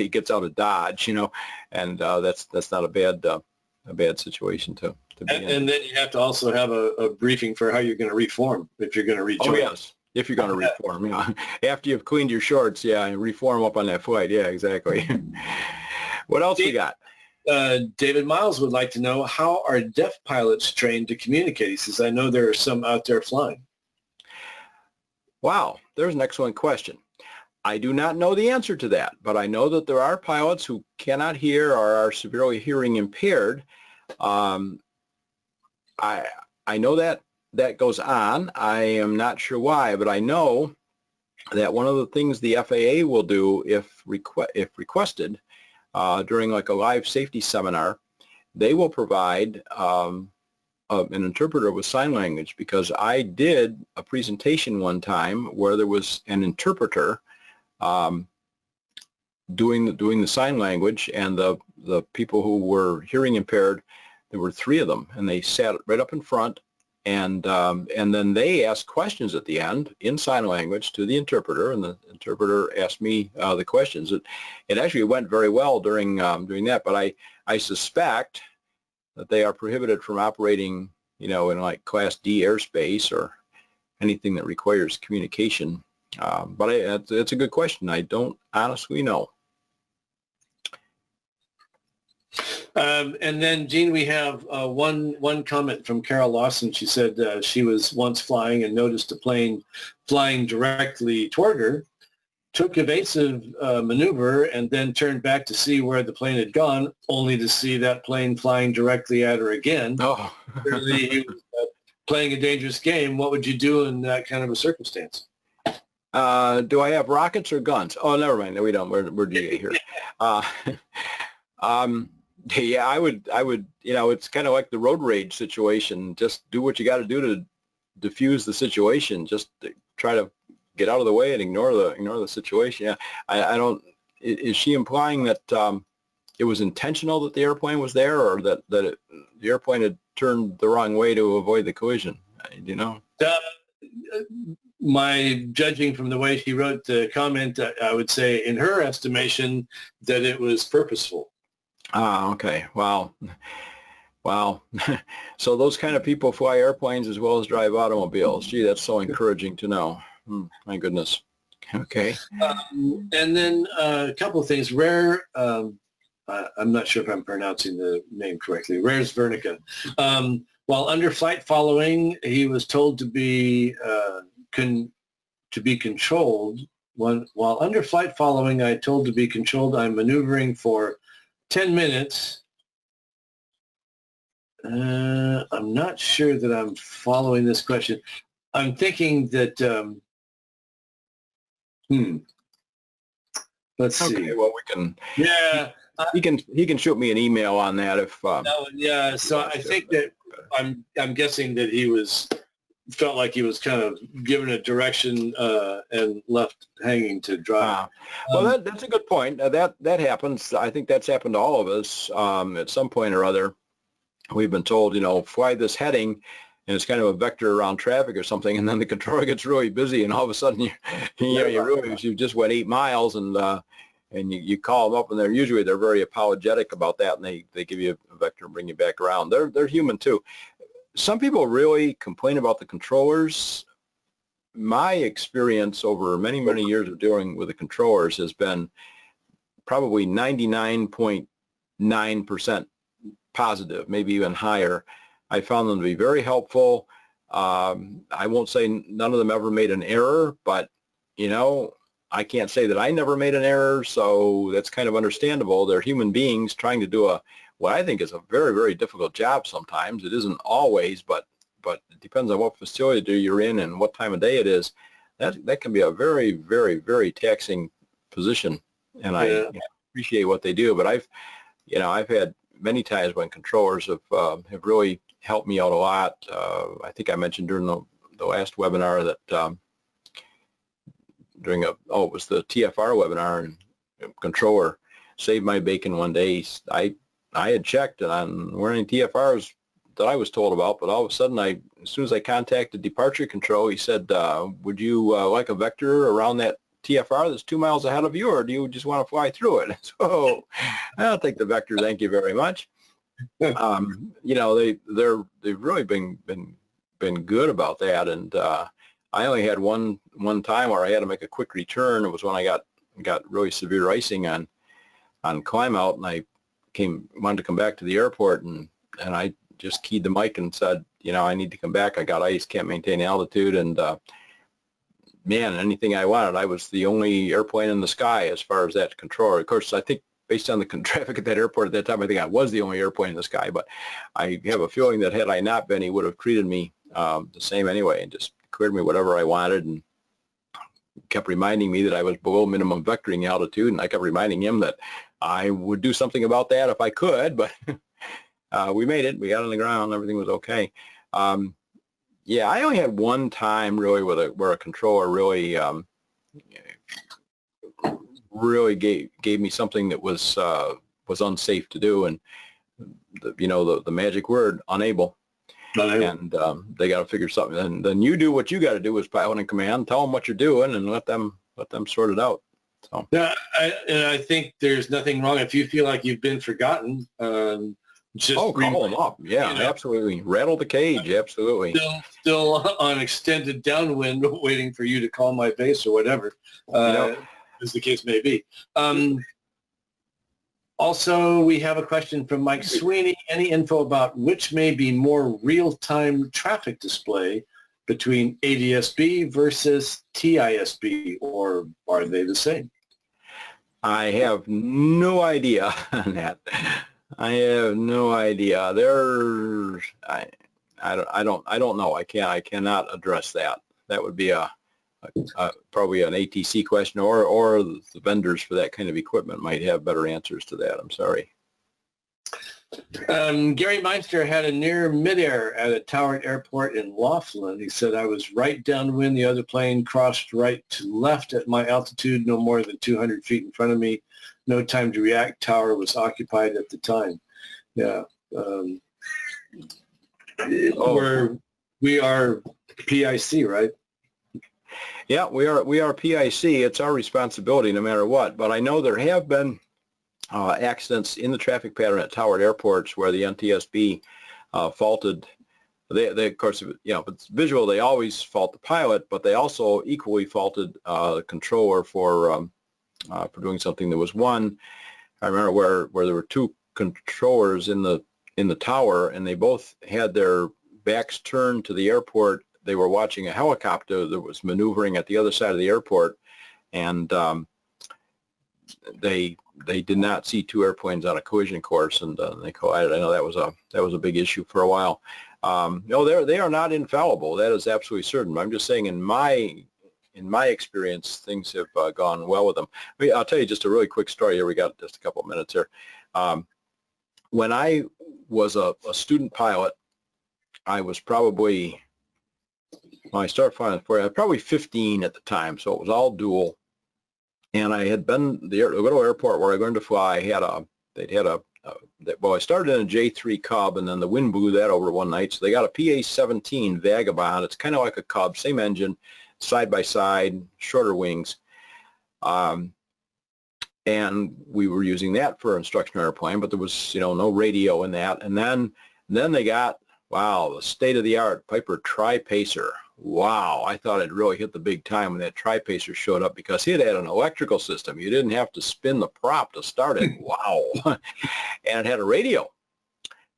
gets out of Dodge, and that's not a bad situation to be in. And then you have to also have a briefing for how you're going to reform if you're going to rejoin. Oh, yes. If you're going to reform, after you've cleaned your shorts, and reform up on that flight. Yeah, exactly. What else we got? David Miles would like to know, how are deaf pilots trained to communicate? He says, I know there are some out there flying. Wow, there's an excellent question. I do not know the answer to that, but I know that there are pilots who cannot hear or are severely hearing impaired. I know that goes on. I am not sure why, but I know that one of the things the FAA will do if requested during like a live safety seminar, they will provide an interpreter with sign language, because I did a presentation one time where there was an interpreter doing the sign language, and the people who were hearing impaired, there were 3 of them, and they sat right up in front, and then they asked questions at the end in sign language to the interpreter, and the interpreter asked me the questions. It actually went very well during that, but I suspect that they are prohibited from operating, in like Class D airspace or anything that requires communication. But it's a good question. I don't honestly know. And then, Gene, we have one comment from Carol Lawson. She said she was once flying and noticed a plane flying directly toward her, took evasive maneuver, and then turned back to see where the plane had gone, only to see that plane flying directly at her again. Oh. Clearly, he was playing a dangerous game. What would you do in that kind of a circumstance? Do I have rockets or guns? Oh, never mind. No, we don't. We're DA here. Yeah, I would, it's kind of like the road rage situation. Just do what you got to do to diffuse the situation. Just try to get out of the way and ignore the situation. Yeah, I don't, is she implying that it was intentional that the airplane was there, or that the airplane had turned the wrong way to avoid the collision? Do you know? My judging from the way she wrote the comment, I would say in her estimation that it was purposeful. Okay. Wow. So those kind of people fly airplanes as well as drive automobiles. Gee, that's so encouraging to know. My goodness. Okay. And then a couple of things. Rare, I'm not sure if I'm pronouncing the name correctly. Rare's Vernica. While under flight following, he was told to be controlled. While under flight following, I told to be controlled. I'm maneuvering for 10 minutes. I'm not sure that I'm following this question. I'm thinking that, let's see. Okay, well, we can, yeah. He can shoot me an email on that if. Yeah, so I think that I'm guessing that he felt like he was kind of given a direction and left hanging to dry. Well, that's a good point. That happens. I think that's happened to all of us at some point or other. We've been told, fly this heading, and it's kind of a vector around traffic or something, and then the controller gets really busy, and all of a sudden you realize you just went 8 miles, and you call them up, and they're very apologetic about that, and they give you a vector and bring you back around. They're human too. Some people really complain about the controllers. My experience over many, many years of dealing with the controllers has been probably 99.9% positive, maybe even higher. I found them to be very helpful. I won't say none of them ever made an error, but, I can't say that I never made an error, so that's kind of understandable. They're human beings trying to do what I think is a very, very difficult job sometimes. It isn't always, but it depends on what facility you're in and what time of day it is. That can be a very, very, very taxing position, and I appreciate what they do. But I've had many times when controllers have really helped me out a lot. I think I mentioned during the last webinar that it was the TFR webinar, and controller saved my bacon one day. I had checked, and there weren't any TFRs that I was told about, but all of a sudden, as soon as I contacted departure control, he said, would you like a vector around that TFR that's 2 miles ahead of you, or do you just want to fly through it? So I'll take the vector, thank you very much. You know, they've really been good about that, and I only had one time where I had to make a quick return. It was when I got really severe icing on climb out, and I wanted to come back to the airport, and I just keyed the mic and said, you know, I need to come back. I got ice, can't maintain altitude, and man, anything I wanted. I was the only airplane in the sky as far as that controller. Of course, I think based on the traffic at that airport at that time, I think I was the only airplane in the sky, but I have a feeling that had I not been, he would have treated me the same anyway and just cleared me whatever I wanted, and kept reminding me that I was below minimum vectoring altitude, and I kept reminding him that I would do something about that if I could, but we made it. We got on the ground. Everything was okay. Yeah, I only had one time really where a controller really really gave me something that was unsafe to do, and you know, the magic word, unable. And they got to figure something. And then you do what you got to do as pilot in command. Tell them what you're doing, and let them sort it out. So yeah, I think there's nothing wrong if you feel like you've been forgotten. Just call them up. Yeah, you know, absolutely. Rattle the cage. Absolutely. Still on extended downwind, waiting for you to call my base or whatever, as the case may be. Also, we have a question from Mike Sweeney. Any info about which may be more real-time traffic display between ADS-B versus TIS-B, or are they the same? I have no idea on that. I have no idea. I don't know. I cannot address that. That would be probably an ATC question, or the vendors for that kind of equipment might have better answers to that. I'm sorry. Gary Meinster had a near midair at a towered airport in Laughlin. He said, I was right downwind. The other plane crossed right to left at my altitude, no more than 200 feet in front of me. No time to react. Tower was occupied at the time. Yeah. We are PIC, right? Yeah, we are PIC. It's our responsibility no matter what. But I know there have been accidents in the traffic pattern at towered airports where the NTSB faulted. They of course, you know, if it's visual, they always fault the pilot, but they also equally faulted the controller for doing something. There was one, I remember, where there were two controllers in the tower, and they both had their backs turned to the airport. They were watching a helicopter that was maneuvering at the other side of the airport, and they did not see two airplanes on a collision course, and they collided. I know that was a big issue for a while. No, they are not infallible. That is absolutely certain. I'm just saying, in my experience, things have gone well with them. I'll tell you just a really quick story here. We got just a couple of minutes here. When I was a student pilot, I was probably, when I started flying for I was probably 15 at the time, so it was all dual. And I had been the little airport where I learned to fly. Well, I started in a J3 Cub, and then the wind blew that over one night. So they got a PA-17 Vagabond. It's kind of like a Cub, same engine, side by side, shorter wings. And we were using that for an instructional airplane, but there was, no radio in that. And then they got, wow, the state-of-the-art Piper Tri-Pacer. Wow, I thought I'd really hit the big time when that Tri-Pacer showed up, because it had an electrical system. You didn't have to spin the prop to start it. Wow. And it had a radio.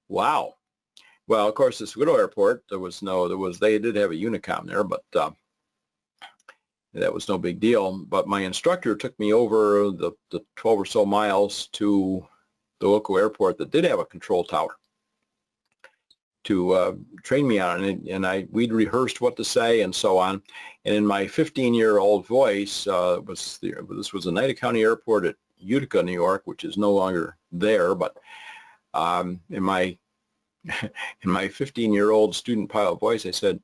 Wow. Well, of course, this little airport, they did have a Unicom there, but that was no big deal. But my instructor took me over the 12 or so miles to the local airport that did have a control tower to train me on it, and we'd rehearsed what to say and so on. And in my 15-year-old voice, this was the Oneida County Airport at Utica, New York, which is no longer there. But in my 15-year-old student pilot voice, I said,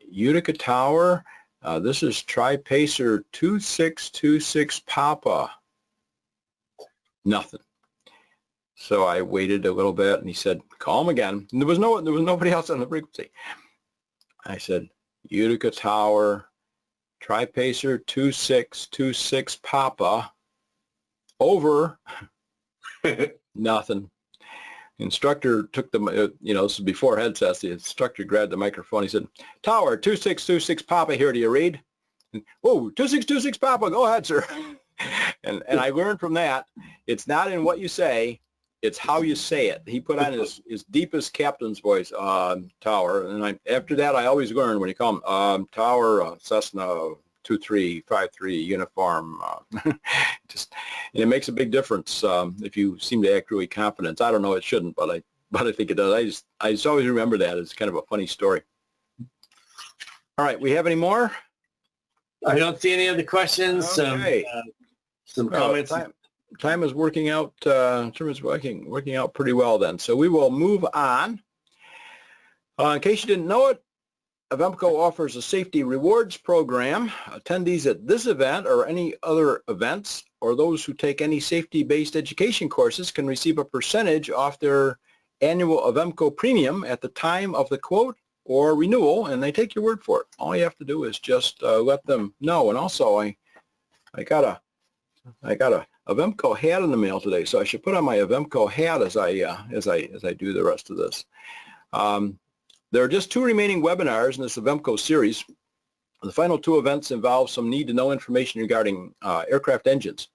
Utica Tower, this is Tri-Pacer 2626 Papa. Nothing. So I waited a little bit, and he said, call him again. And there was nobody else on the frequency. I said, Utica Tower, Tri-Pacer 2626 Papa, over. Nothing. The instructor took the, this is before headsets, the instructor grabbed the microphone. He said, Tower 2626 Papa, here, do you read? And, whoa, 2626 Papa, go ahead, sir. And I learned from that, it's not in what you say, it's how you say it. He put on his deepest captain's voice, Tower. And after that, I always learn when you call him Tower, Cessna 2353 uniform. And it makes a big difference if you seem to act really confident. I don't know, it shouldn't, but I think it does. I just always remember that. It's kind of a funny story. All right, we have any more? I don't see any other questions. Okay. Some comments. Time is working out. Working out pretty well then. So we will move on. In case you didn't know it, Avemco offers a safety rewards program. Attendees at this event or any other events, or those who take any safety-based education courses, can receive a percentage off their annual Avemco premium at the time of the quote or renewal, and they take your word for it. All you have to do is just let them know. And also, I got a Avemco hat in the mail today, so I should put on my Avemco hat as I do the rest of this. There are just 2 remaining webinars in this Avemco series. The final 2 events involve some need-to-know information regarding aircraft engines.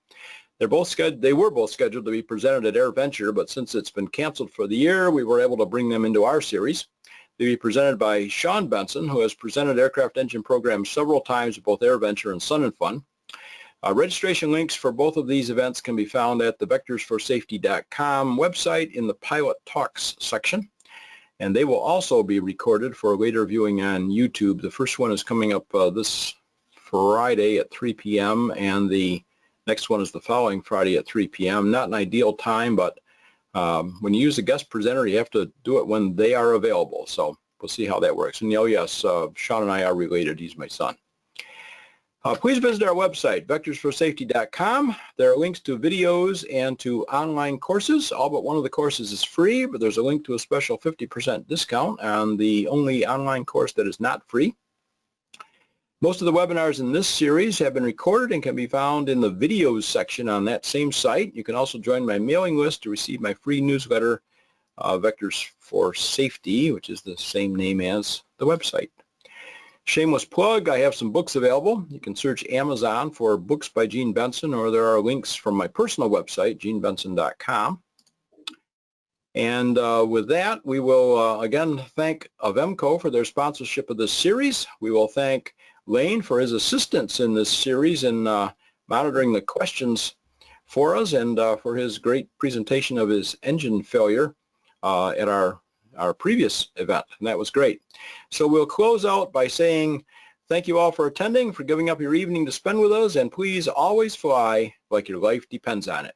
They were both scheduled to be presented at AirVenture, but since it's been canceled for the year, we were able to bring them into our series. They'll be presented by Sean Benson, who has presented aircraft engine programs several times at both AirVenture and Sun and Fun. Registration links for both of these events can be found at the vectorsforsafety.com website in the Pilot Talks section. And they will also be recorded for later viewing on YouTube. The first one is coming up this Friday at 3 p.m. and the next one is the following Friday at 3 p.m. Not an ideal time, but when you use a guest presenter, you have to do it when they are available. So we'll see how that works. And yes, Sean and I are related. He's my son. Please visit our website, vectorsforsafety.com. There are links to videos and to online courses. All but one of the courses is free, but there's a link to a special 50% discount on the only online course that is not free. Most of the webinars in this series have been recorded and can be found in the videos section on that same site. You can also join my mailing list to receive my free newsletter, Vectors for Safety, which is the same name as the website. Shameless plug, I have some books available. You can search Amazon for books by Gene Benson, or there are links from my personal website, genebenson.com. And with that, we will again thank Avemco for their sponsorship of this series. We will thank Lane for his assistance in this series in monitoring the questions for us, and for his great presentation of his engine failure at our previous event, and that was great. So we'll close out by saying thank you all for attending, for giving up your evening to spend with us, and please always fly like your life depends on it.